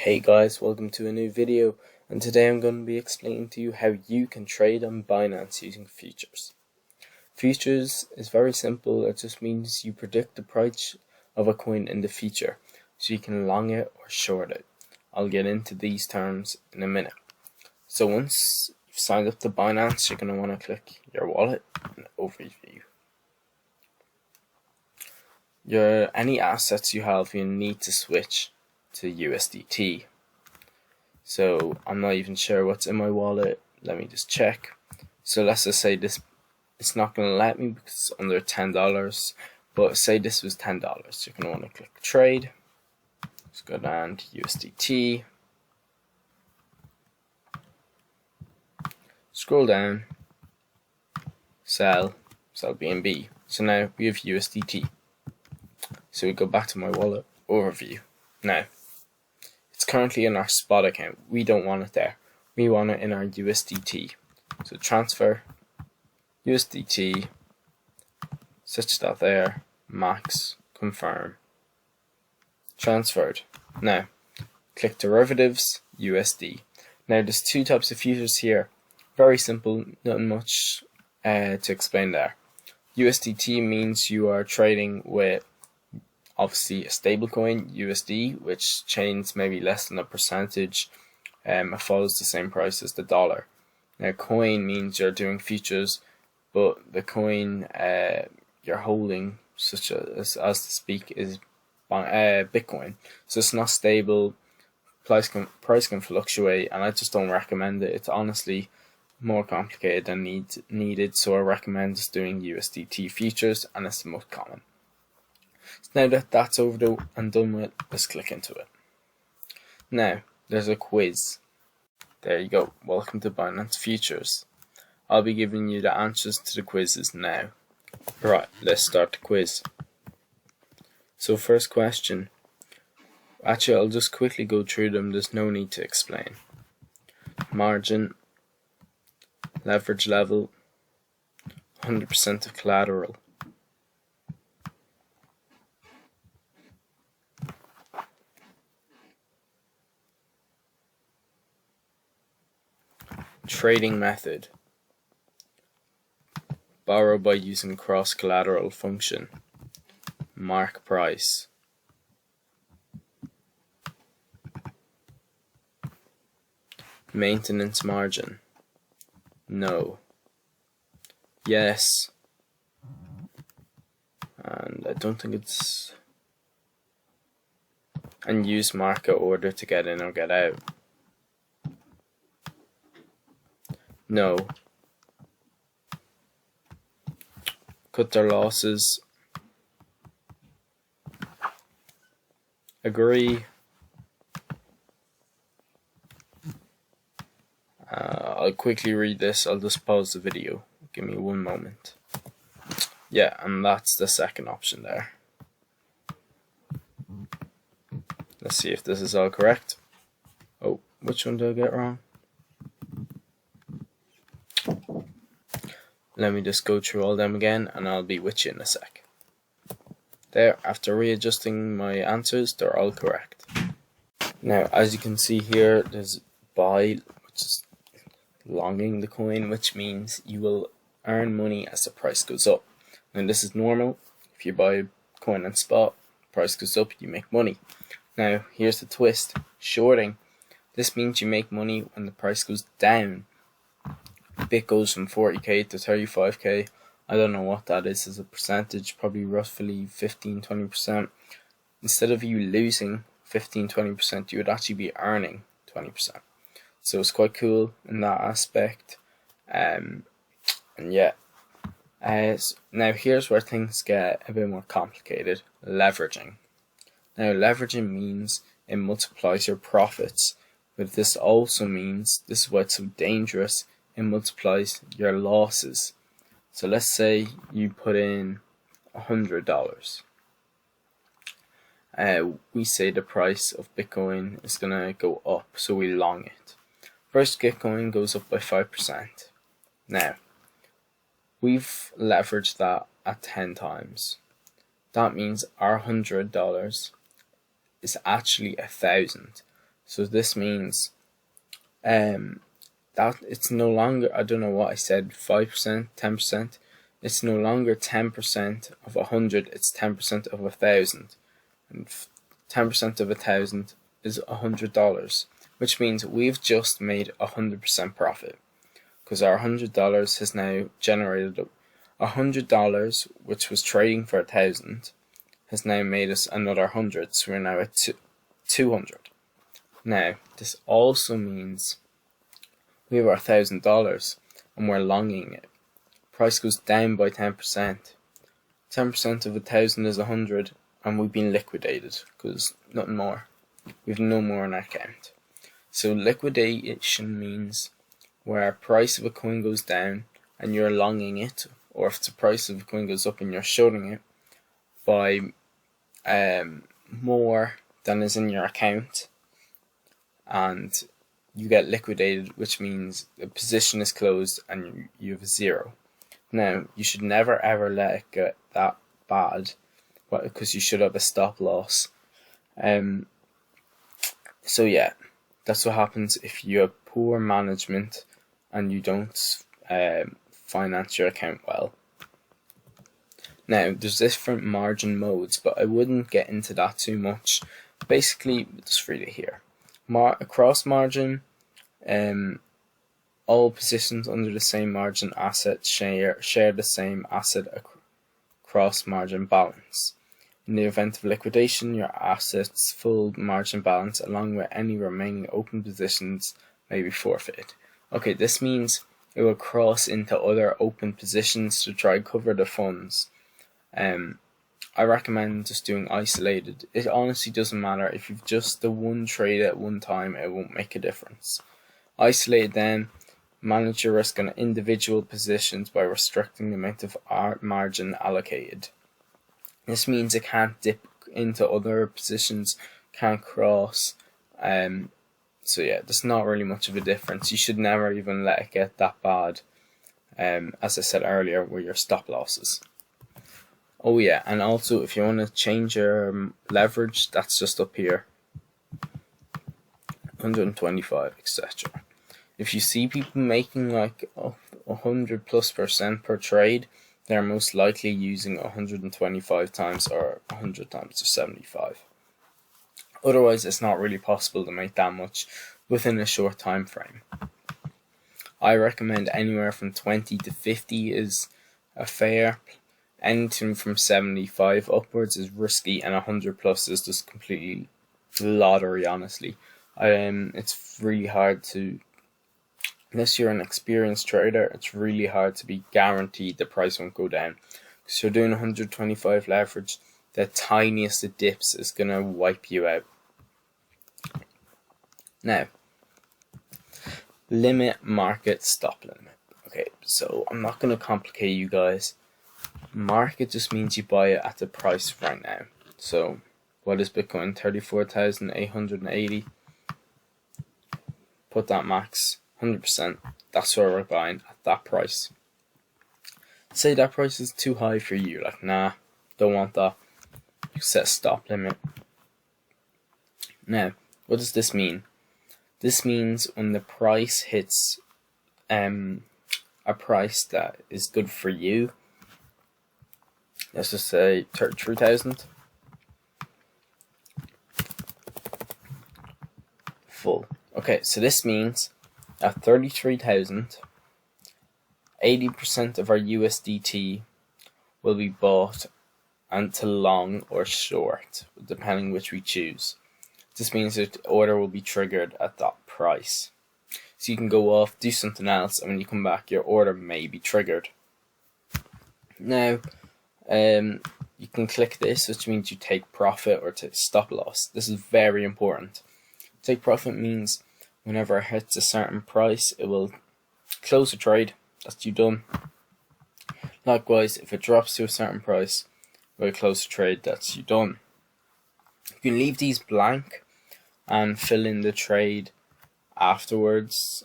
Hey guys, welcome to a new video, and today I'm going to be explaining to you how you can trade on Binance using futures. Futures is very simple. It just means you predict the price of a coin in the future, so you can long it or short it. I'll get into these terms in a minute. So once you've signed up to Binance, you're going to want to click your wallet and overview. Any assets you have, you need to switch to USDT. So I'm not even sure what's in my wallet. Let me just check. So let's just say this, it's not going to let me because it's under $10, but say this was $10. You're going to want to click trade. Let's go down to USDT. Scroll down. Sell BNB. So now we have USDT. So we go back to my wallet overview. Now, it's currently in our spot account. We don't want it there. We want it in our USDT. So transfer USDT, switch that there, max, confirm, transferred. Now, click derivatives, USD. Now there's two types of futures here. Very simple, nothing much to explain there. USDT means you are trading with obviously a stable coin, USD, which changes maybe less than a percentage. It follows the same price as the dollar. Now coin means you're doing futures, but the coin you're holding, such as to speak, is Bitcoin. So it's not stable. Price can fluctuate, and I just don't recommend it. It's honestly more complicated than needed. So I recommend just doing USDT futures, and it's the most common. So now that that's over and done with, let's click into it. Now, there's a quiz. There you go. Welcome to Binance Futures. I'll be giving you the answers to the quizzes now. Right, let's start the quiz. So first question. Actually, I'll just quickly go through them. There's no need to explain. Margin, leverage level, 100% of collateral. Trading method. Borrow by using cross-collateral function. Mark price. Maintenance margin. No. Yes. And I don't think it's... And use market order to get in or get out. No. Cut their losses. Agree. I'll quickly read this. I'll just pause the video. Give me one moment. Yeah, and that's the second option there. Let's see if this is all correct. Oh, which one did I get wrong? Let me just go through all them again, and I'll be with you in a sec. There, after readjusting my answers, they're all correct. Now, as you can see here, there's buy, which is longing the coin, which means you will earn money as the price goes up. And this is normal. If you buy a coin on spot, price goes up, you make money. Now, here's the twist. Shorting. This means you make money when the price goes down. Bit goes from 40k to 35k. I don't know what that is as a percentage, probably roughly 15-20%. Instead of you losing 15-20%, you would actually be earning 20%. So it's quite cool in that aspect. And yeah. Now here's where things get a bit more complicated. Leveraging. Now leveraging means it multiplies your profits, but this also means, this is why it's so dangerous, it multiplies your losses. So let's say you put in $100. We say the price of Bitcoin is gonna go up, so we long it. First Bitcoin goes up by 5%. Now, we've leveraged that at 10 times. That means our $100 is actually 1,000. So this means that it's no longer, I don't know what I said, 5%, 10%. It's no longer 10% of 100, it's 10% of 1,000. And 10% of 1,000 is $100, which means we've just made 100% profit, because our $100 has now generated $100, which was trading for 1,000, has now made us another 100, so we're now at 200. Now, this also means we have our $1,000 and we're longing it. Price goes down by 10%. 10% of 1,000 is 100, and we've been liquidated because nothing more. We have no more in our account. So liquidation means where price of a coin goes down and you're longing it, or if the price of a coin goes up and you're shorting it by more than is in your account, and you get liquidated, which means the position is closed and you have a zero. Now, you should never ever let it get that bad, because you should have a stop loss. So yeah, that's what happens if you have poor management and you don't finance your account well. Now, there's different margin modes, but I wouldn't get into that too much. Basically, just read it here. Cross margin, all positions under the same margin asset share the same asset across margin balance. In the event of liquidation, your asset's full margin balance along with any remaining open positions may be forfeited. Okay, this means it will cross into other open positions to try and cover the funds. I recommend just doing isolated. It honestly doesn't matter. If you've just the one trade at one time, it won't make a difference. Isolated then, manage your risk on individual positions by restricting the amount of margin allocated. This means it can't dip into other positions, can't cross. So yeah, there's not really much of a difference. You should never even let it get that bad, as I said earlier, with your stop losses. Oh yeah, and also if you want to change your leverage, that's just up here, 125, etc. If you see people making like 100+% per trade, they're most likely using 125 times or 100 times or 75. Otherwise, it's not really possible to make that much within a short time frame. I recommend anywhere from 20 to 50 is a fair. Anything from 75 upwards is risky, and 100 plus is just completely lottery, honestly. It's really hard to, unless you're an experienced trader, it's really hard to be guaranteed the price won't go down. Because you're doing 125 leverage, the tiniest of dips is going to wipe you out. Now, limit market stop limit. Okay, so I'm not going to complicate you guys. Market just means you buy it at the price right now. So what is Bitcoin? 34,880. Put that max 100%. That's where we're buying at that price. Say that price is too high for you. Like, nah, don't want that. You set a stop limit. Now, what does this mean? This means when the price hits a price that is good for you, let's just say 33,000 full. Okay, so this means at 33,000, 80% of our USDT will be bought until long or short, depending which we choose. This means that the order will be triggered at that price. So you can go off, do something else, and when you come back, your order may be triggered. Now, you can click this, which means you take profit or take stop loss. This is very important. Take profit means whenever it hits a certain price, it will close the trade. That's you done. Likewise, if it drops to a certain price, it will close the trade. That's you done. You can leave these blank and fill in the trade afterwards.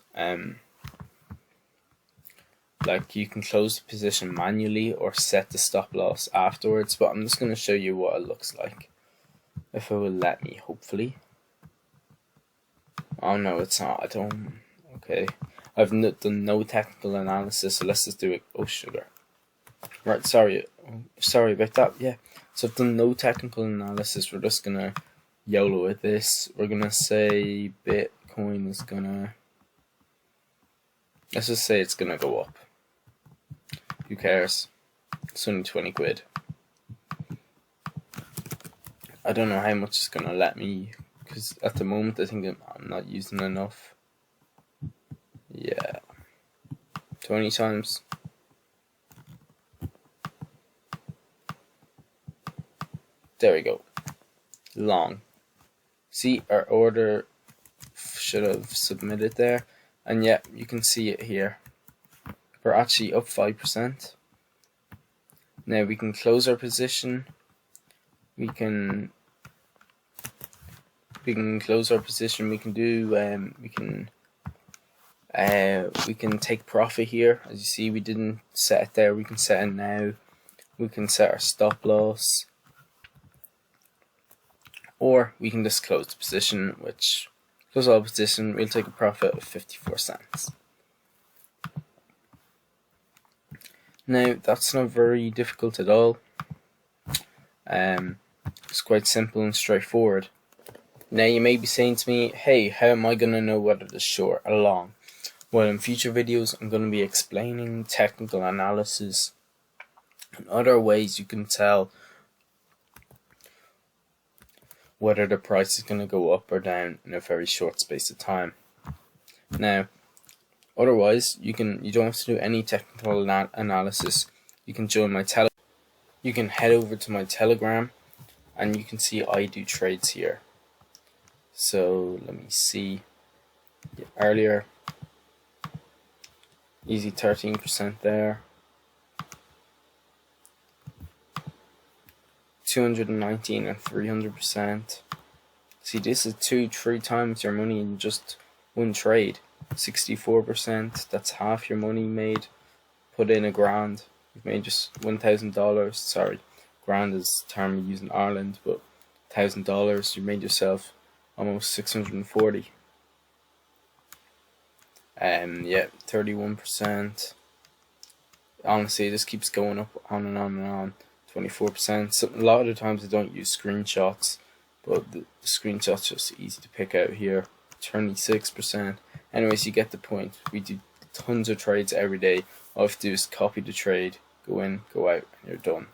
Like you can close the position manually or set the stop loss afterwards, but I'm just going to show you what it looks like, if it will let me, hopefully. Oh no, it's not. I don't. Okay. I've done no technical analysis, so let's just do it. Oh, sugar. Right, sorry about that. Yeah. So I've done no technical analysis. We're just gonna YOLO with this. We're gonna say Bitcoin is gonna. Let's just say it's gonna go up. Who cares? It's only 20 quid. I don't know how much it's gonna let me, because at the moment I think I'm not using enough. Yeah, 20 times. There we go. Long. See, our order should have submitted there, and yeah, you can see it here. We're actually up 5%. Now we can close our position. We can close our position. We can do we can take profit here. As you see, we didn't set it there. We can set it now. We can set our stop loss, or we can just close the position. Which close all position. We'll take a profit of 54 cents. Now that's not very difficult at all. It's quite simple and straightforward. Now you may be saying to me, hey, how am I going to know whether it's short or long? Well, in future videos I'm going to be explaining technical analysis and other ways you can tell whether the price is going to go up or down in a very short space of time. Now, otherwise you don't have to do any technical analysis. You can join my You can head over to my Telegram, and you can see I do trades here. So let me see. Earlier, easy 13% there. 219 and 300%. See, this is 2-3 times your money in just one trade. 64%. That's half your money made. Put in $1,000. You've made just $1,000. Sorry, grand is the term we use in Ireland, but $1,000. You made yourself almost 640. Yeah, 31%. Honestly, this keeps going up on and on and on. 24%. So a lot of the times I don't use screenshots, but the screenshots just easy to pick out here. 26%. Anyways, you get the point. We do tons of trades every day. All you have to do is copy the trade, go in, go out, and you're done.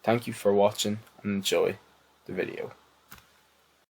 Thank you for watching and enjoy the video.